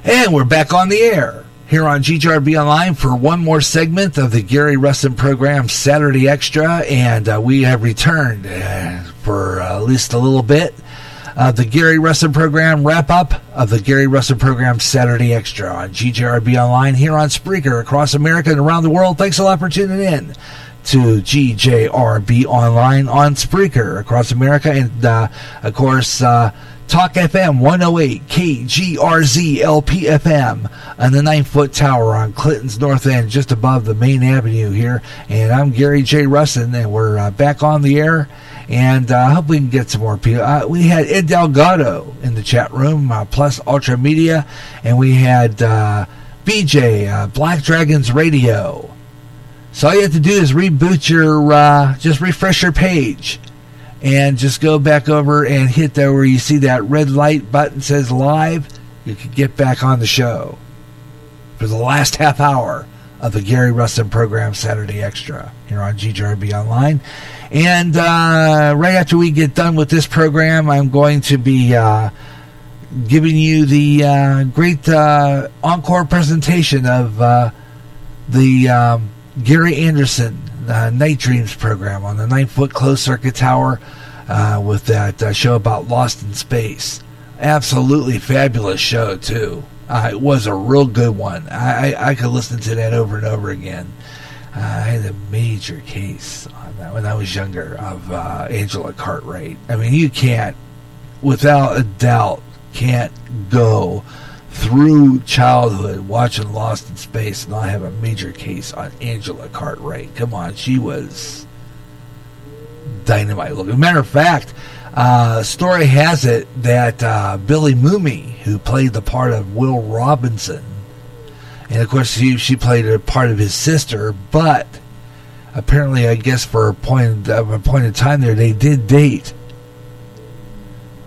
And we're back on the air here on GJRB Online for one more segment of the Gary Russen program, Saturday Extra, and we have returned for at least a little bit. The Gary Russen program wrap-up of the Gary Russen program, Saturday Extra, on GJRB Online here on Spreaker across America and around the world. Thanks a lot for tuning in to GJRB Online on Spreaker across America, and of course Talk FM 108 KGRZ LPFM on the 9-foot tower on Clinton's North End, just above the main avenue here. And I'm Gary J. Russen, and we're back on the air. And I hope we can get some more people. We had Ed Delgado in the chat room, plus Ultra Media, and we had BJ, Black Dragons Radio. So all you have to do is reboot your, just refresh your page. And just go back over and hit there where you see that red light button says live. You can get back on the show for the last half hour of the Gary Russen program, Saturday Extra, here on GJRB Online. And right after we get done with this program, I'm going to be giving you the great encore presentation of the Gary Anderson Night Dreams program on the 9-foot closed circuit tower with that show about Lost in Space. Absolutely fabulous show, too. It was a real good one. I could listen to that over and over again. I had a major case on that when I was younger of Angela Cartwright. I mean, you can't, without a doubt, can't go through childhood watching Lost in Space and not have a major case on Angela Cartwright. Come on, she was dynamite looking. Matter of fact, story has it that Billy Mooney, who played the part of Will Robinson, and of course she played a part of his sister, but apparently, I guess for a point of time there, they did date.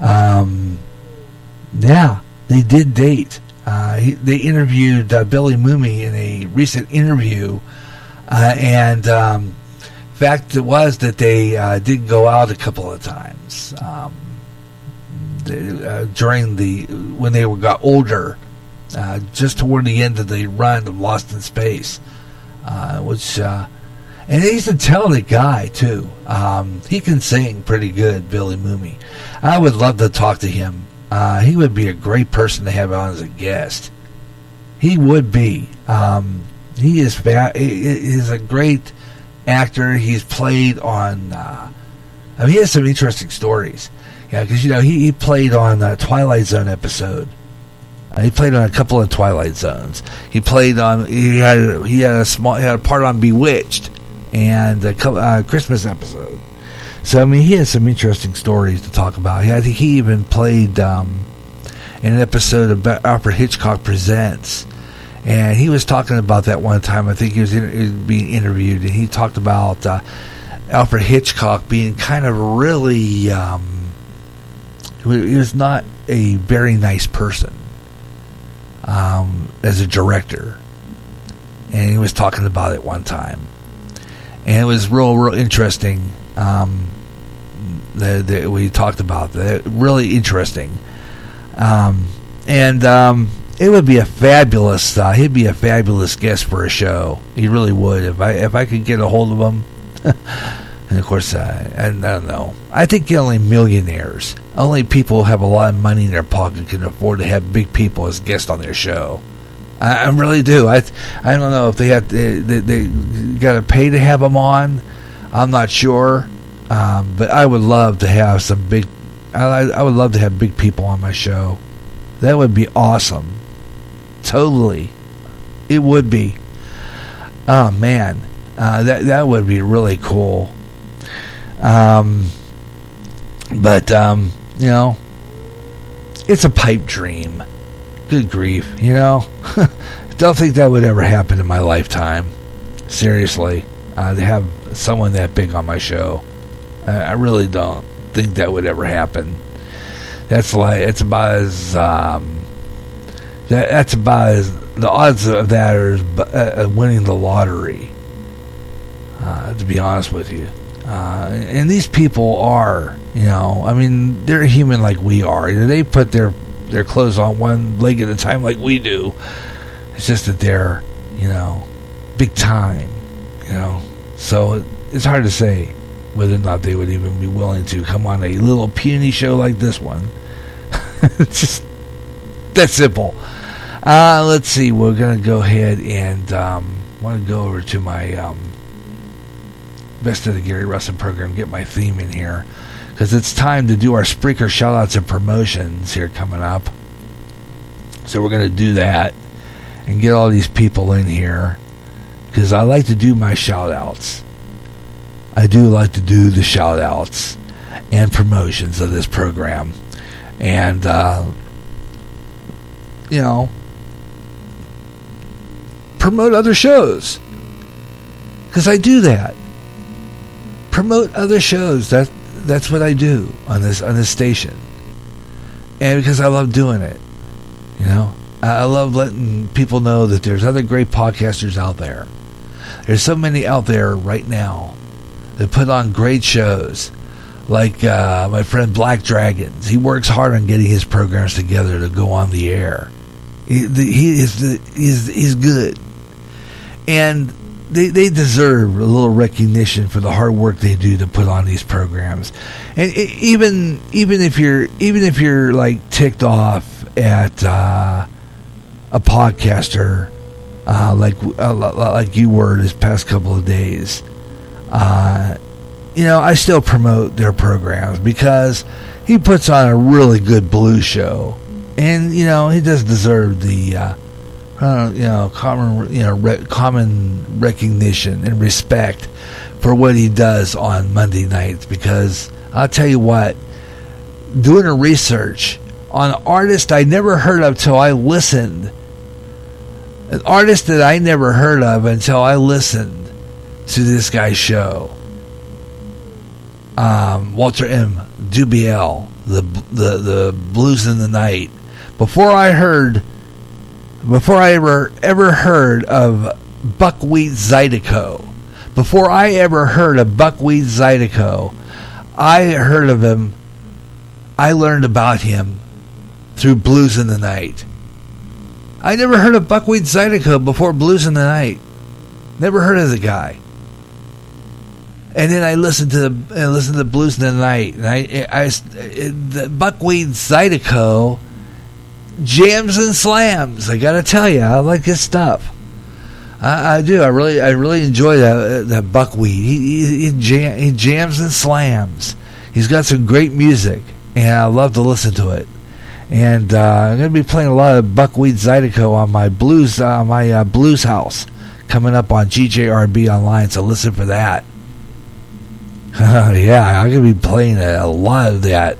Yeah. They did date. They interviewed Billy Mooney in a recent interview, and fact it was that they did go out a couple of times during when they got older, just toward the end of the run of Lost in Space, which. And he's a talented guy, too. He can sing pretty good, Billy Mooney. I would love to talk to him. He would be a great person to have on as a guest. He would be. He is a great actor. He's played on. He has some interesting stories. Yeah, because he played on a Twilight Zone episode. He played on a couple of Twilight Zones. He played on. He had a part on Bewitched and a Christmas episode. So, I mean, he has some interesting stories to talk about. I think he even played in an episode of Alfred Hitchcock Presents. And he was talking about that one time. I think he was being interviewed, and he talked about Alfred Hitchcock being kind of really... he was not a very nice person as a director. And he was talking about it one time. And it was real interesting... that we talked about that. Really interesting. It would be a fabulous he'd be a fabulous guest for a show. He really would if I could get a hold of him. And of course I don't know. I think only millionaires, only people who have a lot of money in their pocket can afford to have big people as guests on their show. I really do. I don't know if they got to pay to have them on. I'm not sure. But I would love to have some big... I would love to have big people on my show. That would be awesome. Totally. It would be. Oh, man. That would be really cool. But it's a pipe dream. Good grief, Don't think that would ever happen in my lifetime. Seriously. To have someone that big on my show. I really don't think that would ever happen. It's about as the odds of that are winning the lottery. To be honest with you, and these people are, they're human like we are. They put their their clothes on one leg at a time like we do. It's just that they're, big time, So it's hard to say whether or not they would even be willing to come on a little puny show like this one. It's just that simple. Let's see. We're going to go ahead and want to go over to my Best of the Gary Russen program, get my theme in here, because it's time to do our Spreaker shout-outs and promotions here coming up. So we're going to do that and get all these people in here, because I like to do my shout-outs. I do like to do the shout-outs and promotions of this program. And, promote other shows, because I do that. Promote other shows. That's what I do on this station, and because I love doing it, I love letting people know that there's other great podcasters out there. There's so many out there right now that put on great shows, like my friend Black Dragons. He works hard on getting his programs together to go on the air. He's good, and they deserve a little recognition for the hard work they do to put on these programs. And even if you're like ticked off at a podcaster like you were this past couple of days, I still promote their programs because he puts on a really good blues show, and he does deserve the common recognition and respect for what he does on Monday nights. Because I'll tell you what, doing a research on an artist I never heard of till I listened, an artist that I never heard of until I listened to this guy's show, Walter M. Dubiel, the Blues in the Night. Before I ever heard of Buckwheat Zydeco, I heard of him. I learned about him through Blues in the Night. I never heard of Buckwheat Zydeco before Blues in the Night. Never heard of the guy. And then I listened to the Blues in the Night, and the Buckwheat Zydeco jams and slams. I gotta tell you, I like his stuff. I do. I really enjoy that Buckwheat. He jams and slams. He's got some great music, and I love to listen to it. And I'm gonna be playing a lot of Buckwheat Zydeco on my blues house coming up on GJRB Online. So listen for that. Yeah, I'm gonna be playing a lot of that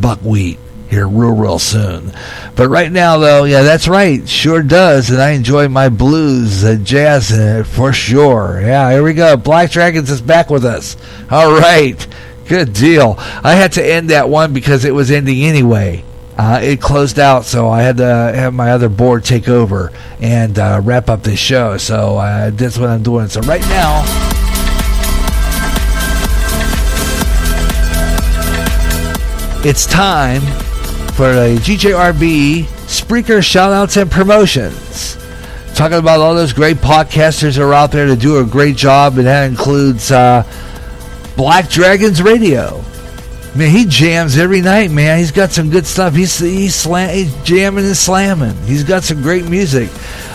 Buckwheat here real soon. But right now, though, yeah, that's right, sure does, and I enjoy my blues and jazz in it for sure. Yeah, here we go. Black Dragons is back with us. All right, good deal. I had to end that one because it was ending anyway. It closed out, so I had to have my other board take over and wrap up this show. So that's what I'm doing. So right now, it's time for the GJRB Spreaker shoutouts and promotions. Talking about all those great podcasters that are out there that do a great job, and that includes Black Dragons Radio. Man, he jams every night, man. He's got some good stuff. He's jamming and slamming. He's got some great music.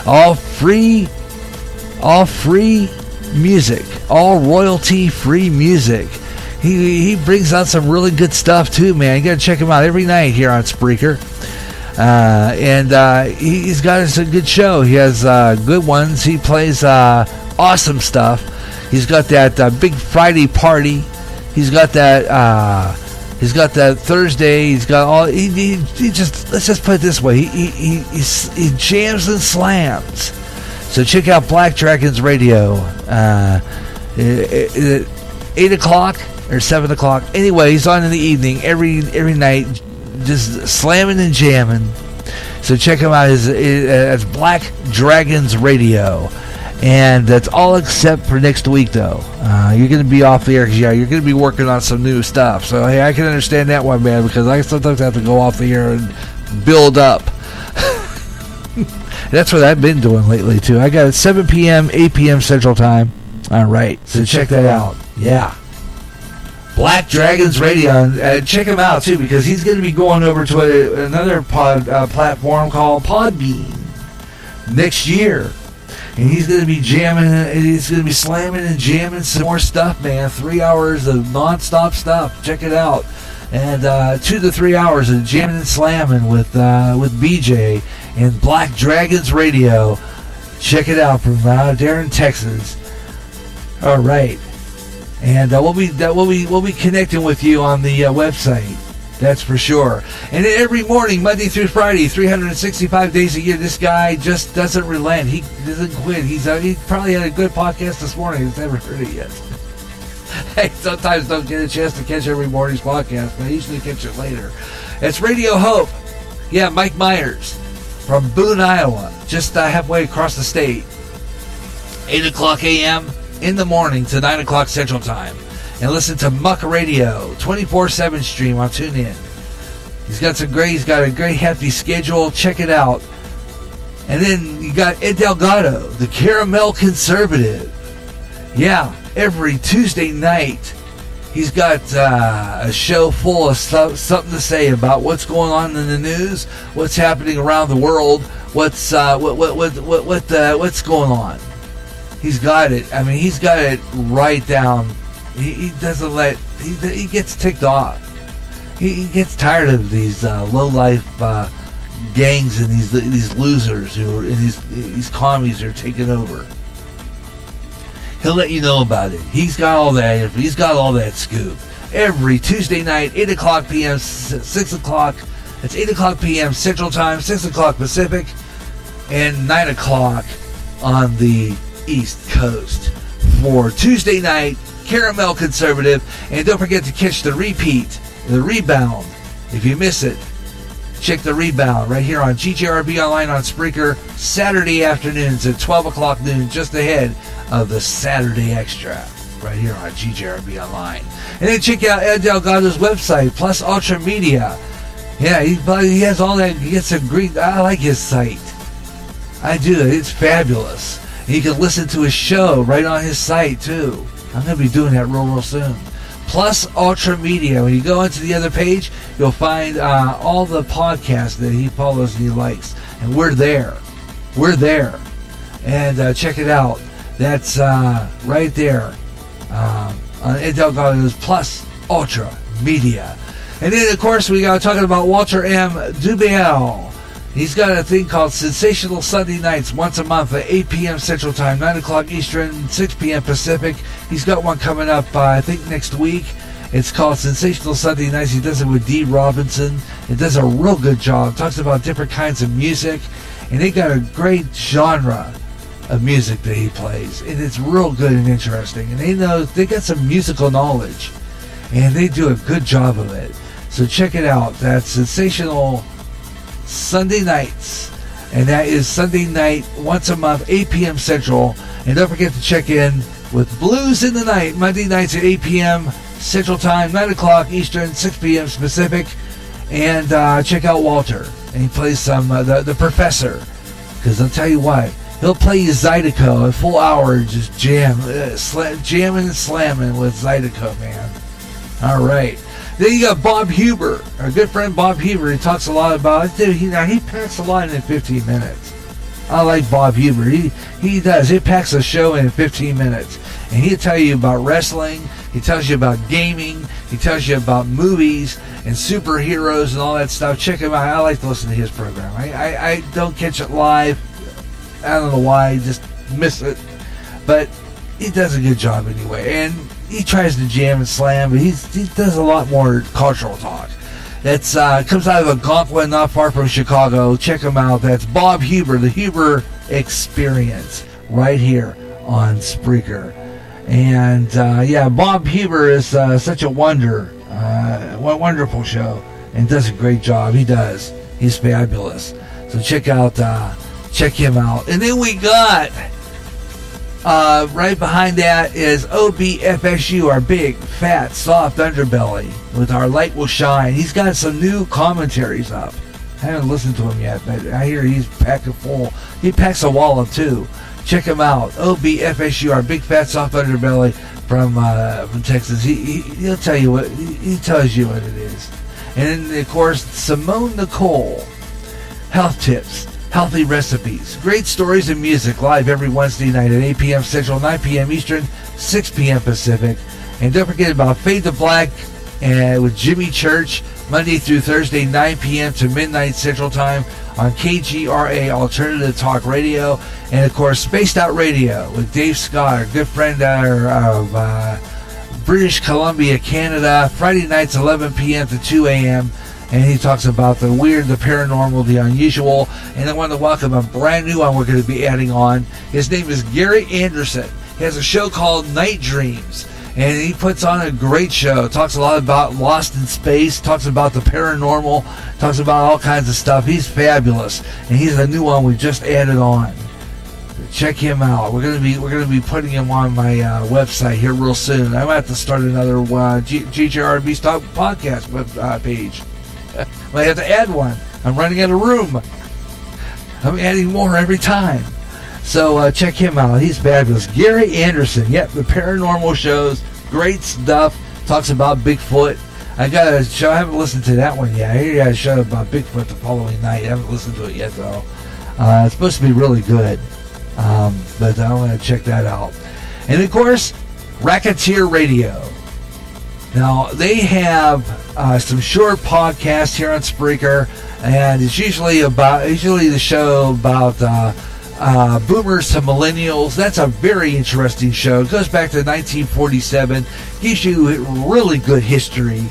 All free music. All royalty-free music. He brings out some really good stuff too, man. You got to check him out every night here on Spreaker. And he's got us a good show. He has good ones. He plays awesome stuff. He's got that Big Friday party. He's got that. He's got that Thursday. He's got all. He just, let's just put it this way. He jams and slams. So check out Black Dragons Radio. 8 o'clock or 7 o'clock. Anyway, he's on in the evening every night, just slamming and jamming. So check him out. It's Black Dragons Radio. And that's all except for next week, though. You're going to be off the air because, you're going to be working on some new stuff. So, hey, I can understand that one, man, because I sometimes have to go off the air and build up. That's what I've been doing lately, too. I got it 7 p.m., 8 p.m. Central Time. All right, so check that out. Yeah. Black Dragons Radio. Check him out, too, because he's going to be going over to another platform called Podbean next year. And he's going to be jamming, and he's going to be slamming and jamming some more stuff, man. 3 hours of nonstop stuff. Check it out. And 2 to 3 hours of jamming and slamming with BJ and Black Dragons Radio. Check it out from there in Texas. All right, and we'll be connecting with you on the website. That's for sure. And every morning, Monday through Friday, 365 days a year, this guy just doesn't relent. He doesn't quit. He probably had a good podcast this morning. He's never heard it yet. Hey, sometimes don't get a chance to catch every morning's podcast, but I usually catch it later. It's Radio Hope. Yeah, Mike Myers from Boone, Iowa, just halfway across the state. 8 o'clock a.m. in the morning to 9 o'clock Central Time. And listen to Muck Radio, 24/7 stream on TuneIn. He's got a great hefty schedule. Check it out. And then you got Ed Delgado, the Caramel Conservative. Yeah, every Tuesday night, he's got a show full of something to say about what's going on in the news, what's happening around the world, what's going on. He's got it. I mean, he's got it right down. He doesn't let. He gets ticked off. He gets tired of these low life gangs and these losers and these commies who are taking over. He'll let you know about it. He's got all that. He's got all that scoop. Every Tuesday night, 8 o'clock p.m., 6 o'clock. It's 8 o'clock p.m. Central Time, 6 o'clock Pacific, and 9 o'clock on the East Coast for Tuesday night Caramel Conservative. And don't forget to catch the rebound. If you miss it, check the rebound right here on GJRB Online on Spreaker, Saturday afternoons at 12 o'clock noon, just ahead of the Saturday Extra, right here on GJRB Online. And then check out Ed Delgado's website, Plus Ultra Media. Yeah, he has all that. He gets a great. I like his site. I do. It's fabulous. And you can listen to his show right on his site too. I'm going to be doing that real soon. Plus Ultra Media. When you go into the other page, you'll find all the podcasts that he follows and he likes. And we're there. And check it out. That's right there on Ed Delgado's Plus Ultra Media. And then, of course, we got talking about Walter M. Dubiel. He's got a thing called Sensational Sunday Nights once a month at 8 p.m. Central Time, 9 o'clock Eastern, 6 p.m. Pacific. He's got one coming up, I think, next week. It's called Sensational Sunday Nights. He does it with Dee Robinson. It does a real good job. Talks about different kinds of music. And they got a great genre of music that he plays. And it's real good and interesting. And they got some musical knowledge. And they do a good job of it. So check it out. That's Sensational Sunday Nights. And that is Sunday night, once a month, 8 p.m. Central. And don't forget to check in with Blues in the Night, Monday nights at 8 p.m. Central Time, 9 o'clock Eastern, 6 p.m. Pacific. And check out Walter. And he plays some, the Professor. Because I'll tell you what, he'll play you Zydeco a full hour, just jamming and slamming with Zydeco, man. All right. Then you got Bob Huber, our good friend Bob Huber. He talks a lot about it. He packs a lot in 15 minutes. I like Bob Huber. He does. He packs a show in 15 minutes. And he'll tell you about wrestling. He tells you about gaming. He tells you about movies and superheroes and all that stuff. Check him out. I like to listen to his program. I don't catch it live. I don't know why. I just miss it. But he does a good job anyway. And he tries to jam and slam, but he does a lot more cultural talk. That's comes out of Algonquin, not far from Chicago. Check him out. That's Bob Huber, the Huber Experience, right here on Spreaker. And Bob Huber is such a wonderful show, and does a great job. He does. He's fabulous. So check him out. And then we got right behind that is OBFSU, our big, fat, soft underbelly with Our Light Will Shine. He's got some new commentaries up. I haven't listened to him yet, but I hear he's packing full. He packs a wallet too. Check him out. OBFSUR, Big Fat Soft Underbelly from Texas. He'll tell you what he tells you what it is. And then, of course, Simone Nicole, Health Tips, Healthy Recipes, great stories and music, live every Wednesday night at 8 p.m. Central, 9 p.m. Eastern, 6 p.m. Pacific. And don't forget about Fade to Black with Jimmy Church, Monday through Thursday, 9 p.m. to midnight Central Time on KGRA Alternative Talk Radio. And, of course, Spaced Out Radio with Dave Scott, our good friend of British Columbia, Canada, Friday nights, 11 p.m. to 2 a.m., and he talks about the weird, the paranormal, the unusual. And I want to welcome a brand new one we're going to be adding on. His name is Gary Anderson. He has a show called Night Dreams, and he puts on a great show. Talks a lot about Lost in Space, talks about the paranormal, talks about all kinds of stuff. He's fabulous, and he's a new one we just added on. Check him out. We're gonna be putting him on my website here real soon. I might have to start another GJRB Stop podcast page. I have to add one. I'm running out of room. I'm adding more every time. So check him out. He's fabulous. Gary Anderson. Yep, the paranormal shows. Great stuff. Talks about Bigfoot. I got a show. I haven't listened to that one yet. I hear you got a show about Bigfoot the following night. I haven't listened to it yet, though. It's supposed to be really good. But I want to check that out. And, of course, Racketeer Radio. Now, they have some short podcasts here on Spreaker, and it's usually the show about boomers to millennials. That's a very interesting show. It goes back to 1947, gives you really good history.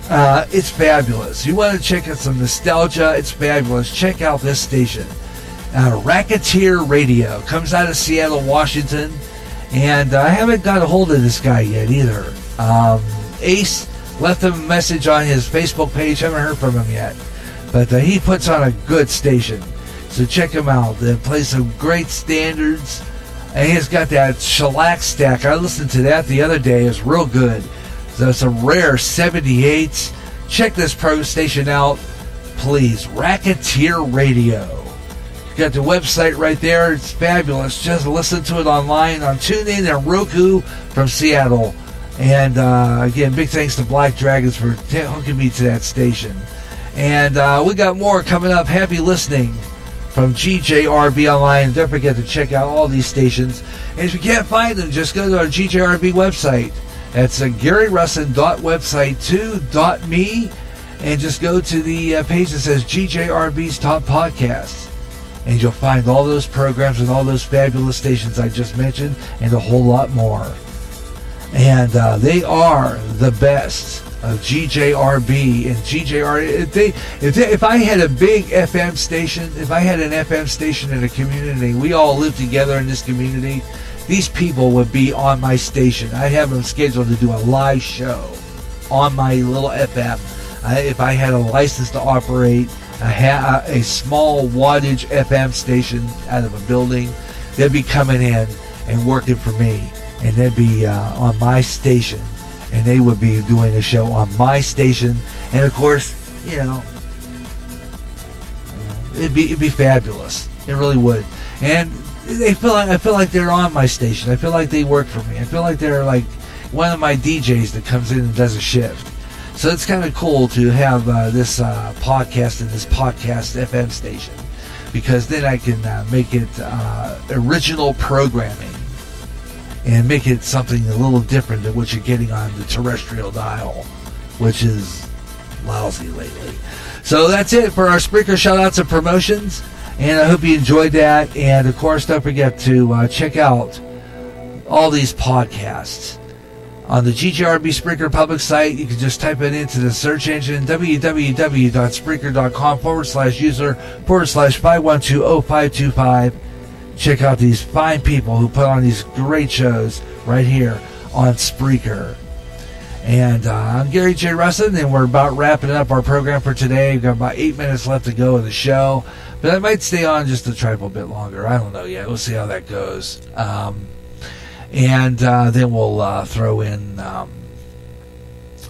It's fabulous. You want to check out some nostalgia, it's fabulous. Check out this station. Racketeer Radio comes out of Seattle, Washington, and I haven't got a hold of this guy yet either. Ace left him a message on his Facebook page. Haven't heard from him yet, but he puts on a good station, so check him out. They play some great standards, and he's got that shellac stack. I listened to that the other day. It's real good. So some rare 78s. Check this pro station out, please. Racketeer Radio. Got the website right there. It's fabulous. Just listen to it online on TuneIn and Roku from Seattle. And again, big thanks to Black Dragons for hooking me to that station. And we got more coming up. Happy listening from GJRB Online. Don't forget to check out all these stations. And if you can't find them, just go to our GJRB website. That's GaryRussin.website2.me. And just go to the page that says GJRB's Top Podcasts. And you'll find all those programs and all those fabulous stations I just mentioned and a whole lot more. And they are the best of GJRB and GJR. If I had a big FM station, if I had an FM station in a community, we all live together in this community, these people would be on my station. I'd have them scheduled to do a live show on my little FM. If I had a license to operate a small wattage FM station out of a building, they'd be coming in and working for me. And they'd be on my station, and they would be doing a show on my station. And of course, you know, it'd be fabulous. It really would. And I feel like they're on my station. I feel like they work for me. I feel like they're like one of my DJs that comes in and does a shift. So it's kind of cool to have this podcast and this podcast FM station, because then I can make it original programming. And make it something a little different than what you're getting on the terrestrial dial, which is lousy lately. So that's it for our Spreaker shout-outs and promotions. And I hope you enjoyed that. And, of course, don't forget to check out all these podcasts. On the GGRB Spreaker public site, you can just type it into the search engine, www.spreaker.com/user/5120525. Check out these fine people who put on these great shows right here on Spreaker. And I'm Gary J. Russen, and we're about wrapping up our program for today. We've got about 8 minutes left to go of the show, but I might stay on just a trifle bit longer. I don't know yet. We'll see how that goes. And then we'll throw in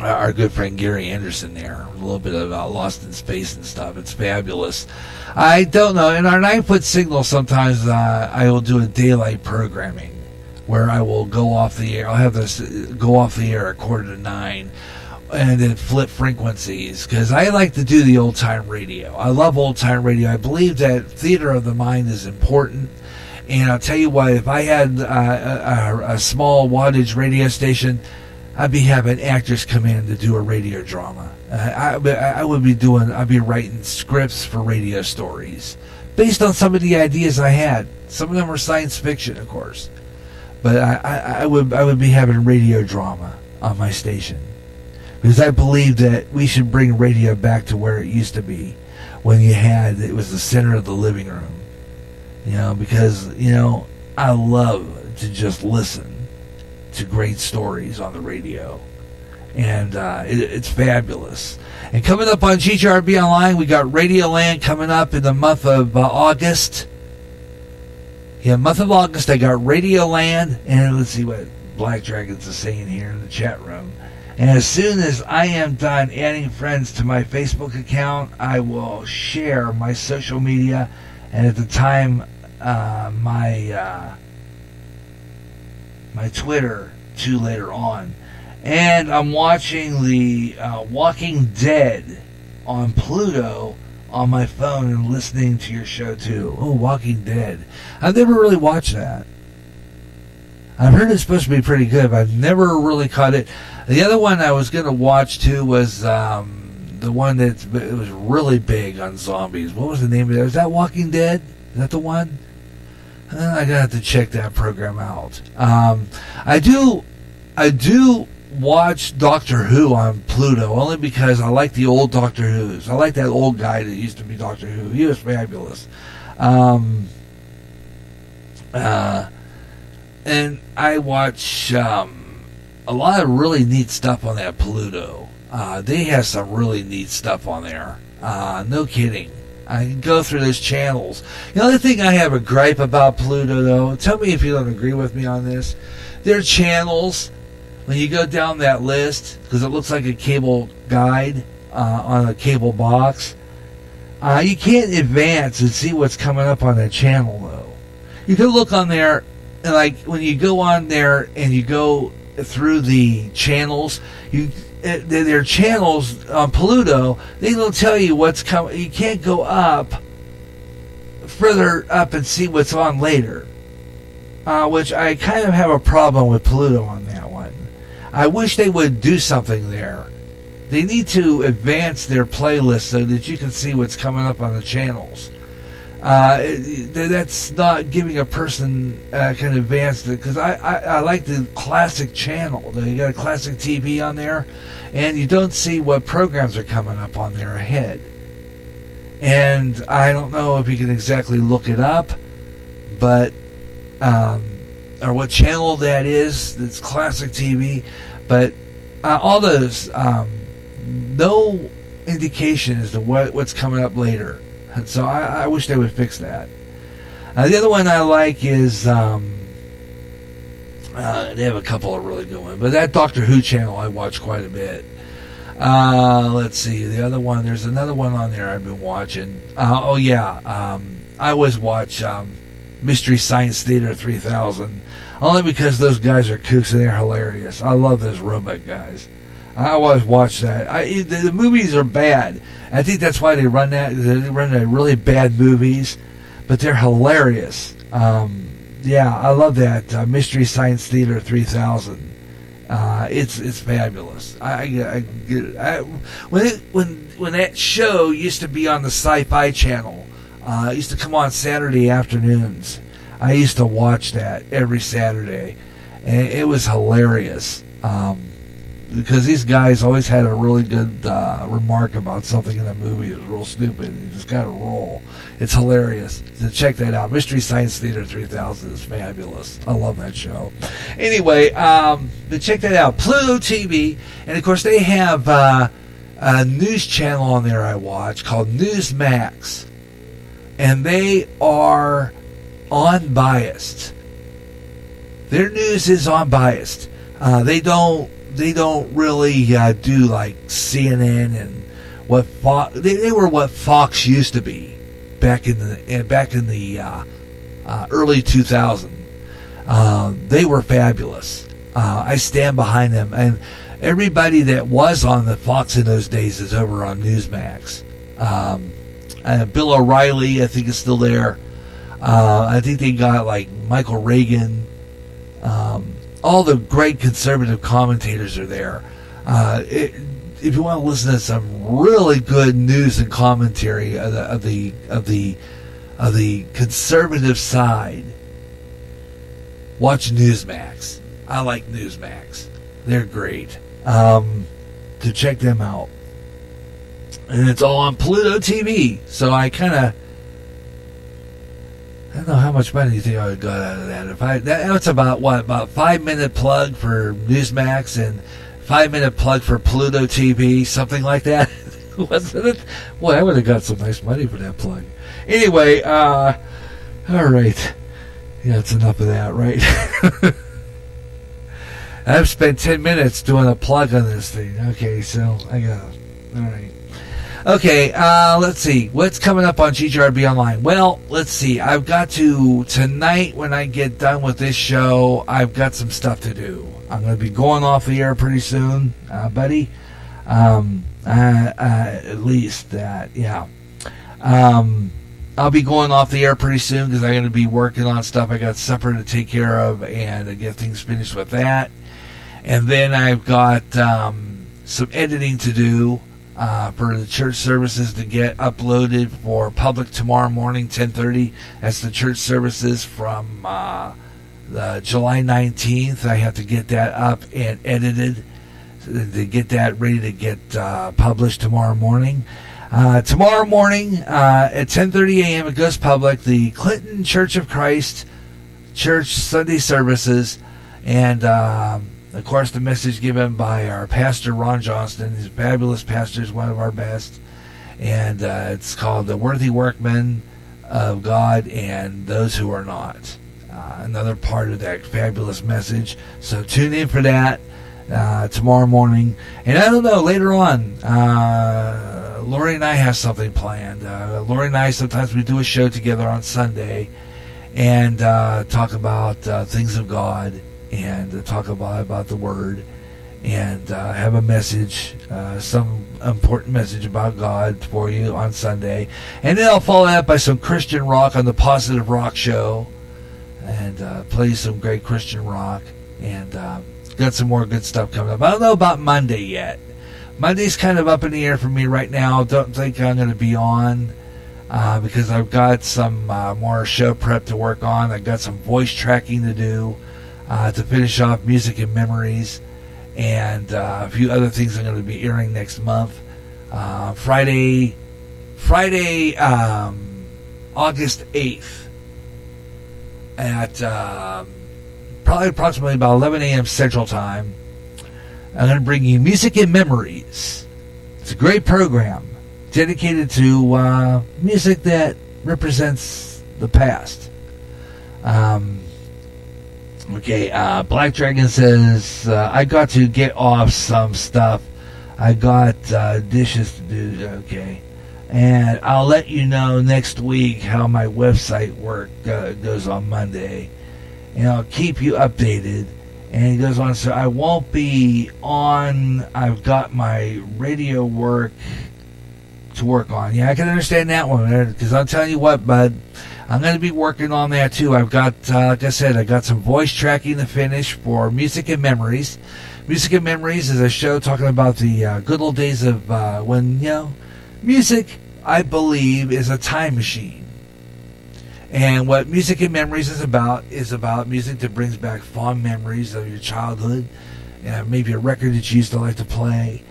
our good friend Gary Anderson there. A little bit about Lost in Space and stuff. It's fabulous. I don't know. In our 9-foot signal, sometimes I will do a daylight programming where I will go off the air. I'll have this go off the air at 8:45 and then flip frequencies, because I like to do the old-time radio. I love old-time radio. I believe that theater of the mind is important. And I'll tell you what, if I had a small wattage radio station, I'd be having actors come in to do a radio drama. I'd be writing scripts for radio stories based on some of the ideas I had. Some of them are science fiction, of course, but I would be having radio drama on my station, because I believe that we should bring radio back to where it used to be, when it was the center of the living room. Because I love to just listen to great stories on the radio, and it's fabulous. And coming up on GJRB Online, we got Radioland coming up in the month of August. Month of August, I got Radioland, and let's see what Black Dragons is saying here in the chat room. And as soon as I am done adding friends to my Facebook account, I will share my social media, and at the time, my Twitter too later on. And I'm watching the Walking Dead on Pluto on my phone and listening to your show too. Oh, Walking Dead. I've never really watched that. I've heard it's supposed to be pretty good, but I've never really caught it. The other one I was going to watch too was the one it was really big on zombies. What was the name of it? Was that Walking Dead? Is that the one? I gotta have to check that program out. I do watch Doctor Who on Pluto, only because I like the old Doctor Who's. I like that old guy that used to be Doctor Who. He was fabulous. And I watch a lot of really neat stuff on that Pluto. They have some really neat stuff on there. No kidding. I can go through those channels. The only thing I have a gripe about Pluto, though, tell me if you don't agree with me on this. Their channels, when you go down that list, because it looks like a cable guide on a cable box, you can't advance and see what's coming up on that channel, though. You can look on there, and like when you go on there and you go through the channels, their channels on Pluto, they don't tell you what's coming. You can't go further up and see what's on later, which I kind of have a problem with Pluto on that one. I wish they would do something there. They need to advance their playlist so that you can see what's coming up on the channels. That's not giving a person can advance it, because I like the classic channel. You got a classic TV on there, and you don't see what programs are coming up on there ahead. And I don't know if you can exactly look it up, but or what channel that is. That's classic TV, but all those no indication as to what's coming up later. And so I wish they would fix that. The other one I like is they have a couple of really good ones, but that Doctor Who channel I watch quite a bit. Let's see, the other one, there's another one on there I've been watching. I always watch Mystery Science Theater 3000, only because those guys are kooks and they're hilarious. I love those robot guys. I always watch that. The movies are bad. I think that's why they run that. They run really bad movies, but they're hilarious. I love that Mystery Science Theater 3000. It's fabulous. When that show used to be on the Sci-Fi Channel, it used to come on Saturday afternoons. I used to watch that every Saturday, and it was hilarious. Because these guys always had a really good remark about something in the movie. It was real stupid. You just got to roll. It's hilarious. So check that out. Mystery Science Theater 3000 is fabulous. I love that show. Anyway, check that out. Pluto TV. And, of course, they have a news channel on there I watch called Newsmax. And they are unbiased. Their news is unbiased. They don't really do like CNN and what Fox. They were what Fox used to be back in the early 2000s. They were fabulous. I stand behind them, and everybody that was on the Fox in those days is over on Newsmax. Bill O'Reilly, I think, is still there. I think they got like Michael Reagan. All the great conservative commentators are there. If you want to listen to some really good news and commentary of the conservative side, watch Newsmax. I like Newsmax. They're great. To check them out. And it's all on Pluto TV. So I don't know how much money you think I got out of that. That's about 5-minute plug for Newsmax and 5-minute plug for Pluto TV, something like that. Wasn't it? Boy, I would have got some nice money for that plug. Anyway, all right. Yeah, it's enough of that, right? I've spent 10 minutes doing a plug on this thing. Okay, so I got it. All right. Okay, let's see. What's coming up on GGRB Online? Well, let's see. I've got to, tonight when I get done with this show, I've got some stuff to do. I'm going to be going off the air pretty soon, buddy. At least that, yeah. I'll be going off the air pretty soon because I'm going to be working on stuff. I got supper to take care of and get things finished with that. And then I've got some editing to do for the church services to get uploaded for public tomorrow morning, 10:30. That's the church services from the July 19th. I have to get that up and edited to get that ready to get published tomorrow morning. Tomorrow morning at 10:30 a.m. it goes public. The Clinton Church of Christ Church Sunday services, and of course the message given by our pastor Ron Johnston. He's a fabulous pastor, he's one of our best, and it's called The Worthy Workmen of God and Those Who Are Not. Another part of that fabulous message. So tune in for that tomorrow morning. And I don't know, later on, Lori and I have something planned. Lori and I, sometimes we do a show together on Sunday and talk about things of God and talk about the Word and have a message, some important message about God for you on Sunday. And then I'll follow that by some Christian rock on the Positive Rock Show and play some great Christian rock. And got some more good stuff coming up. I don't know about Monday yet. Monday's kind of up in the air for me right now. Don't think I'm going to be on because I've got some more show prep to work on. I've got some voice tracking to do to finish off Music and Memories, and a few other things I'm going to be airing next month. Friday, August 8th at probably approximately about 11 a.m. Central Time. I'm going to bring you Music and Memories. It's a great program dedicated to music that represents the past. Black Dragon says, I got to get off some stuff. I got dishes to do. Okay. And I'll let you know next week how my website work goes on Monday. And I'll keep you updated. And he goes on, so I won't be on. I've got my radio work to work on. Yeah, I can understand that one, because I'll tell you what, bud, I'm going to be working on that too. I've got, like I said, I got some voice tracking to finish for Music and Memories. Music and Memories is a show talking about the good old days of when, music, I believe, is a time machine. And what Music and Memories is about music that brings back fond memories of your childhood. Maybe a record that you used to like to play.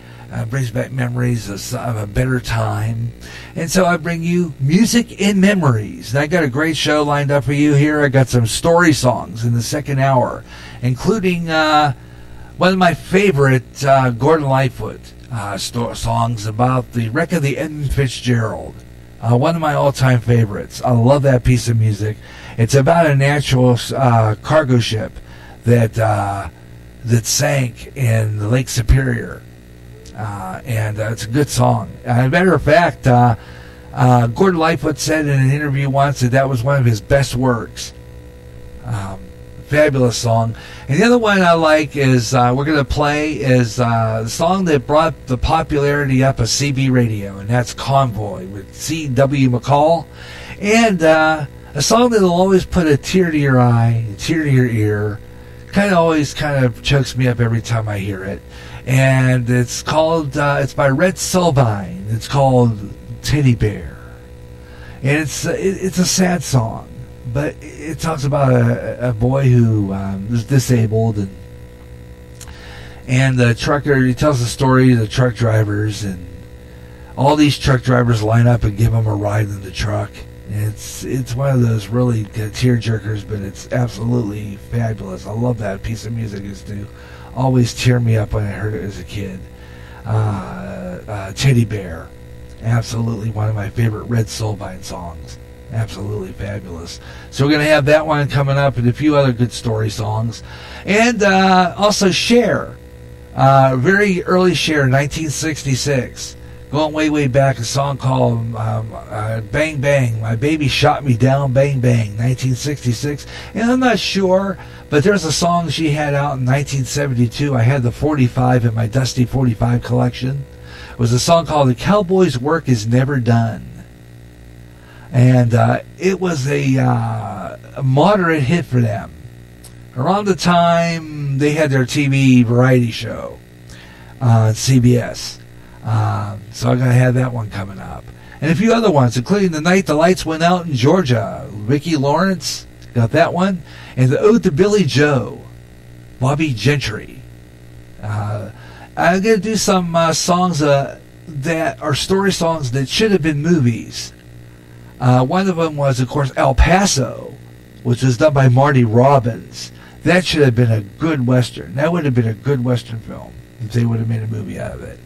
Brings back memories of a better time. And so I bring you Music and Memories. And I got a great show lined up for you here. I got some story songs in the second hour, including one of my favorite Gordon Lightfoot songs about the wreck of the Edmund Fitzgerald. One of my all-time favorites. I love that piece of music. It's about a natural cargo ship that that sank in Lake Superior. And it's a good song. As a matter of fact, Gordon Lightfoot said in an interview once that was one of his best works. Fabulous song. And the other one I like is we're going to play is the song that brought the popularity up of CB radio, and that's Convoy with C.W. McCall. And a song that'll always put a tear to your eye, a tear to your ear. Always chokes me up every time I hear it. And it's called, it's by Red Silvine. It's called Teddy Bear. And it's a sad song, but it talks about a boy who is disabled, and the trucker, he tells the story of the truck drivers, and all these truck drivers line up and give him a ride in the truck. And it's one of those really tear jerkers, but it's absolutely fabulous. I love that piece of music. It's to always tear me up when I heard it as a kid. Teddy Bear, absolutely one of my favorite Red Silvine songs. Absolutely fabulous. So we're going to have that one coming up, and a few other good story songs. And also Cher, very early Cher, 1966. Going way back, a song called Bang Bang, My Baby Shot Me Down, Bang Bang, 1966. And I'm not sure, but there's a song she had out in 1972. I had the 45 in my Dusty 45 collection. It was a song called The Cowboy's Work Is Never Done. And it was a moderate hit for them. Around the time they had their TV variety show on CBS. So I'm going to have that one coming up. And a few other ones, including The Night the Lights Went Out in Georgia. Vicki Lawrence got that one. And The Ode to Billy Joe, Bobby Gentry. I'm going to do some songs that are story songs that should have been movies. One of them was, of course, El Paso, which was done by Marty Robbins. That should have been a good Western. That would have been a good Western film if they would have made a movie out of it.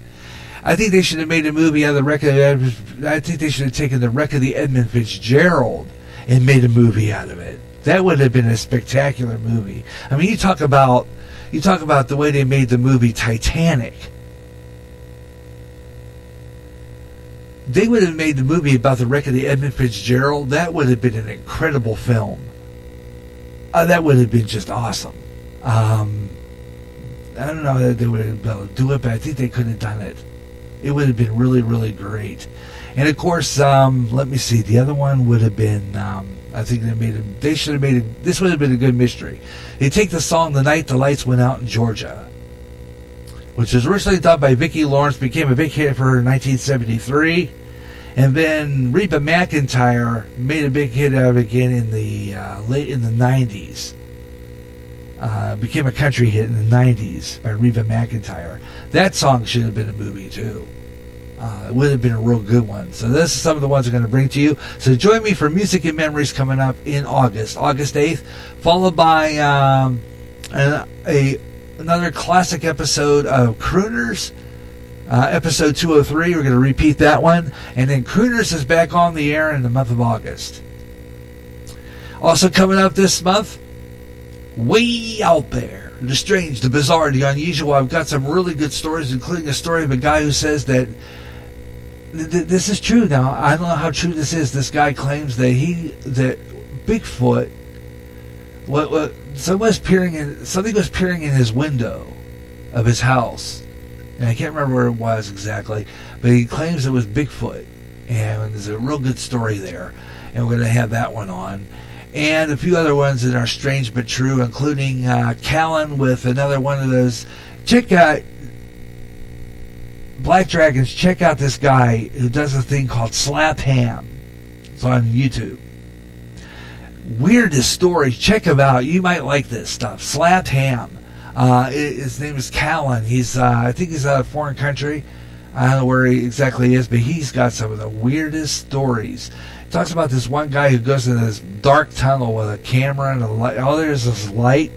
I think they should have made a movie out of the wreck of I think they should have taken the wreck of the Edmund Fitzgerald and made a movie out of it. That would have been a spectacular movie. I mean, you talk about the way they made the movie Titanic. They would have made the movie about the wreck of the Edmund Fitzgerald. That would have been an incredible film. That would have been just awesome. I don't know that they would have been able to do it, but I think they could have done it. It would have been really, really great. And of course, let me see. The other one would have been, I think they should have made it. This would have been a good mystery. They take the song "The Night the Lights Went Out in Georgia," which was originally done by Vicki Lawrence, became a big hit for her in 1973, and then Reba McEntire made a big hit out of it again in the late in the 90s. Became a country hit in the 90s by Reba McEntire. That song should have been a movie too. It would have been a real good one. So this is some of the ones I'm going to bring to you. So join me for Music and Memories coming up in August 8th, followed by another classic episode of Crooners, episode 203. We're going to repeat that one. And then Crooners is back on the air in the month of August. Also coming up this month, way out there, the strange, the bizarre, the unusual. I've got some really good stories, including a story of a guy who says that this is true. Now, I don't know how true this is. This guy claims that Bigfoot, something was peering in his window of his house, and I can't remember where it was exactly, but he claims it was Bigfoot, and there's a real good story there, and we're going to have that one on. And a few other ones that are strange but true, including Callan with another one of those. Check out Black Dragons. Check out this guy who does a thing called Slap Ham. It's on YouTube. Weirdest stories. Check him out. You might like this stuff. Slap Ham. His name is Callan. He's I think he's out of a foreign country. I don't know where he exactly is, but he's got some of the weirdest stories. Talks about this one guy who goes in this dark tunnel with a camera and a light. All there's this light,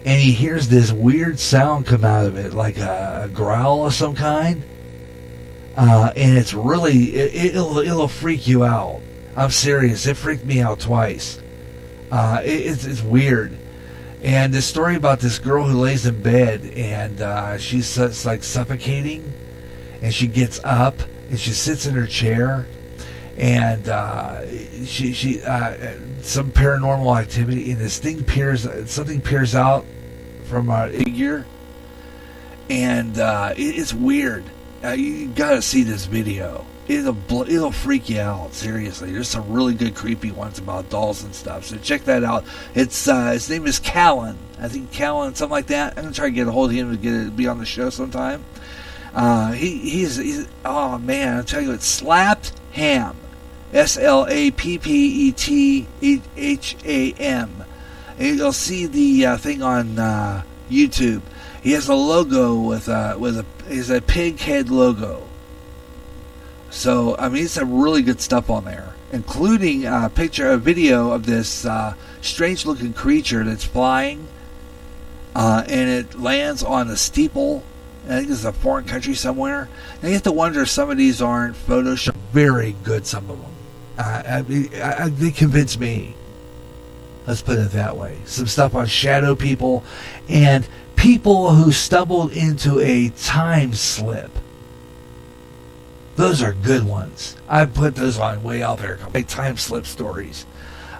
and he hears this weird sound come out of it, like a growl of some kind. And it's really it'll freak you out. I'm serious. It freaked me out twice. It's weird. And this story about this girl who lays in bed and she's like suffocating, and she gets up and she sits in her chair, and she some paranormal activity, and this thing something peers out from a figure, and it's weird. You gotta see this video. It'll freak you out, seriously. There's some really good creepy ones about dolls and stuff, so check that out. It's his name is Callan. I think Callan, something like that. I'm gonna try to get a hold of him to be on the show sometime. He's oh man, I'll tell you, it's Slapped Ham, SLAPPETHAM. And you'll see the thing on YouTube. He has a logo with a pig head logo. So I mean, it's some really good stuff on there, including a video of this strange looking creature that's flying, and it lands on a steeple. I think it's a foreign country somewhere. Now you have to wonder if some of these aren't Photoshop. Very good, some of them. They convince me. Let's put it that way. Some stuff on shadow people and people who stumbled into a time slip. Those are good ones. I put those on way out there. Like time slip stories.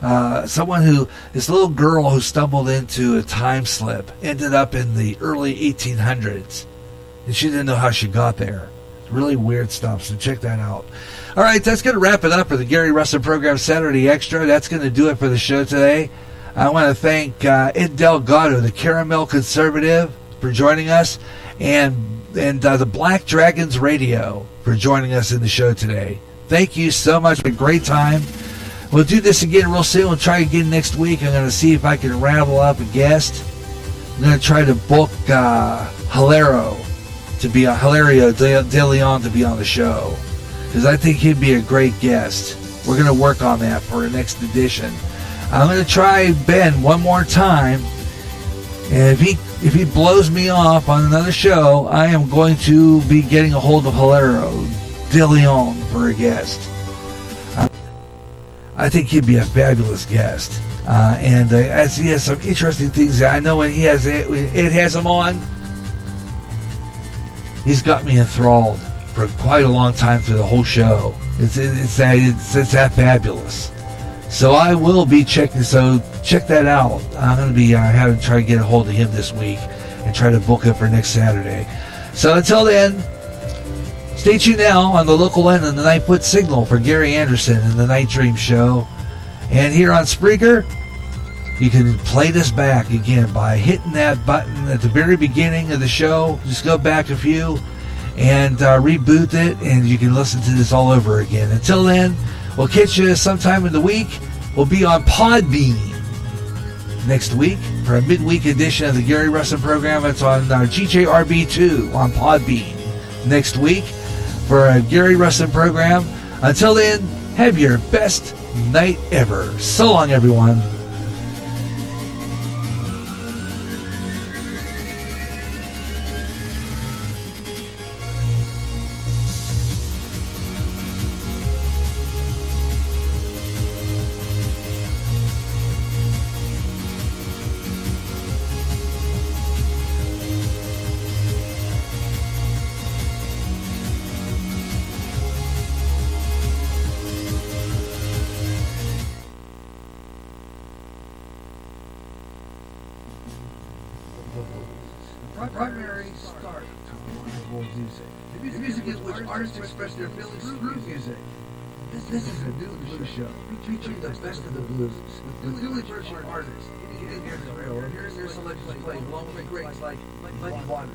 This little girl who stumbled into a time slip ended up in the early 1800s. And she didn't know how she got there. Really weird stuff, so check that out. All right, that's going to wrap it up for the Gary Russen program, Saturday Extra. That's going to do it for the show today. I want to thank Ed Delgado, the Caramel Conservative, for joining us, and the Black Dragons Radio for joining us in the show today. Thank you so much. It's been a great time. We'll do this again real soon. We'll try again next week. I'm going to see if I can ravel up a guest. I'm going to try to book Hilario De Leon to be on the show, because I think he'd be a great guest. We're going to work on that for the next edition. I'm going to try Ben one more time, and if he blows me off on another show, I am going to be getting a hold of Hilario De Leon for a guest. I think he'd be a fabulous guest, and as he has some interesting things. I know when it has him on, he's got me enthralled for quite a long time through the whole show. It's that fabulous. So I will be checking. So check that out. I'm going to be try to get a hold of him this week and try to book it for next Saturday. So until then, stay tuned now on the local end of the Nightfoot Signal for Gary Anderson and the Night Dream Show. And here on Spreaker, you can play this back again by hitting that button at the very beginning of the show. Just go back a few and reboot it, and you can listen to this all over again. Until then, we'll catch you sometime in the week. We'll be on Podbean next week for a midweek edition of the Gary Russen program. It's on GJRB2 on Podbean next week for a Gary Russen program. Until then, have your best night ever. So long, everyone. Primary start to music. The music is which artists express their feelings through music. This is a new blues show featuring the best of the blues with newly version artists. You can hear the real. Here's their selections playing along with greats like Muddy Waters,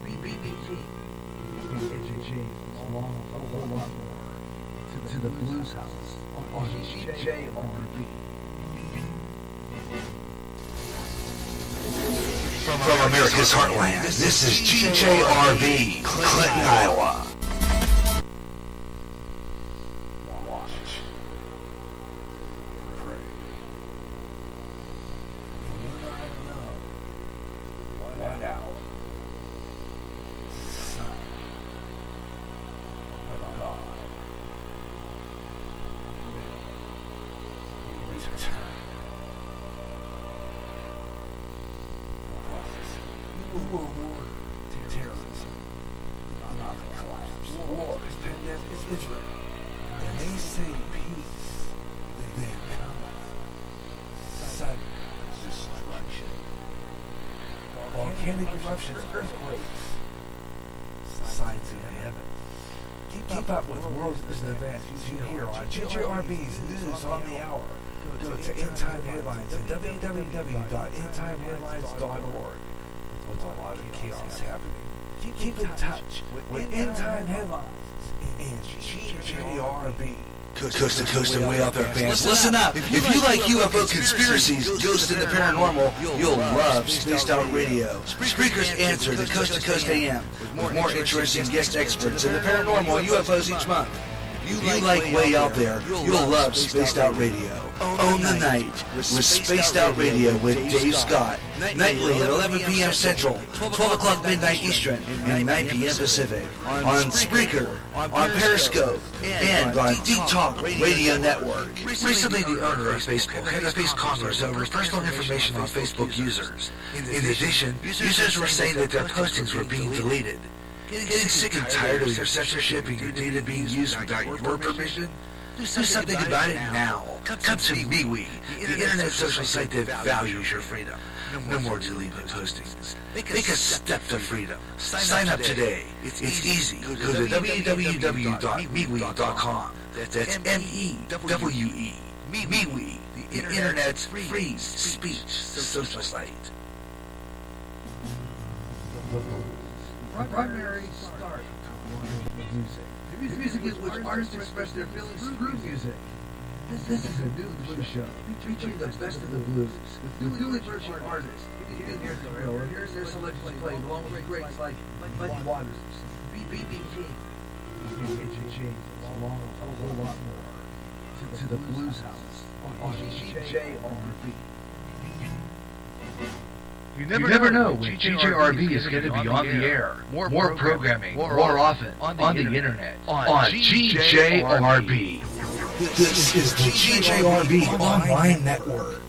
B.B. King, H.H. along with a whole lot more to the Blues House on GJRB. From America's heartland, this is GJRB, Clinton, Iowa. Watch. Pray. What out? Son of God. Return. world order, terrorism, economic collapse, war, pandemic, Israel. And they say peace, then cometh sudden destruction. Volcanic eruptions, earthquakes, signs in heaven. Keep up with world events here on GJRB's News on the Hour. Go to End Time Headlines at www.endtimeheadlines.org. With a lot of chaos happening. Keep in touch with End Time Headlines and GJRB. Coast to coast and way out there, fans. Listen up. If you like UFO conspiracies, ghosts, and the paranormal, you'll love Spaced Out Radio. Spreaker's answer to Coast to Coast AM with more interesting guest experts in the paranormal and UFOs each month. If you like way out there, you'll love Spaced Out Radio. Own the night with Spaced Out Radio with Dave Scott. Nightly at 11 p.m. Central, 12 o'clock midnight Eastern, and 9 p.m. Pacific. On Spreaker, on Periscope, and on D-Talk Radio Network. Recently, the owner of Facebook had to face Congress over personal information on Facebook users. In addition, users were saying that their postings were being deleted. Getting sick and tired of your censorship and your data being used without your permission? Do something about it now. Come to MeWe, the internet social site that values your freedom. No more deleting postings. Make a step to freedom. Sign up today. It's easy. Go to www.MeWe.com. That's MEWE. MeWe, the internet's free speech social site. Primary start of music. The music in which artists express their feelings through music. This is a new blues show featuring the best of the blues with newly emerging artists. You can hear the real. Here's their selections played along with greats like Muddy Waters, B.B. King. You can get your change along with a whole lot more to the Blues House on GJRB. You never know when GJRB is going to be on the air. More programming, more often, on the internet, on GJRB. This is the GJRB Online Network.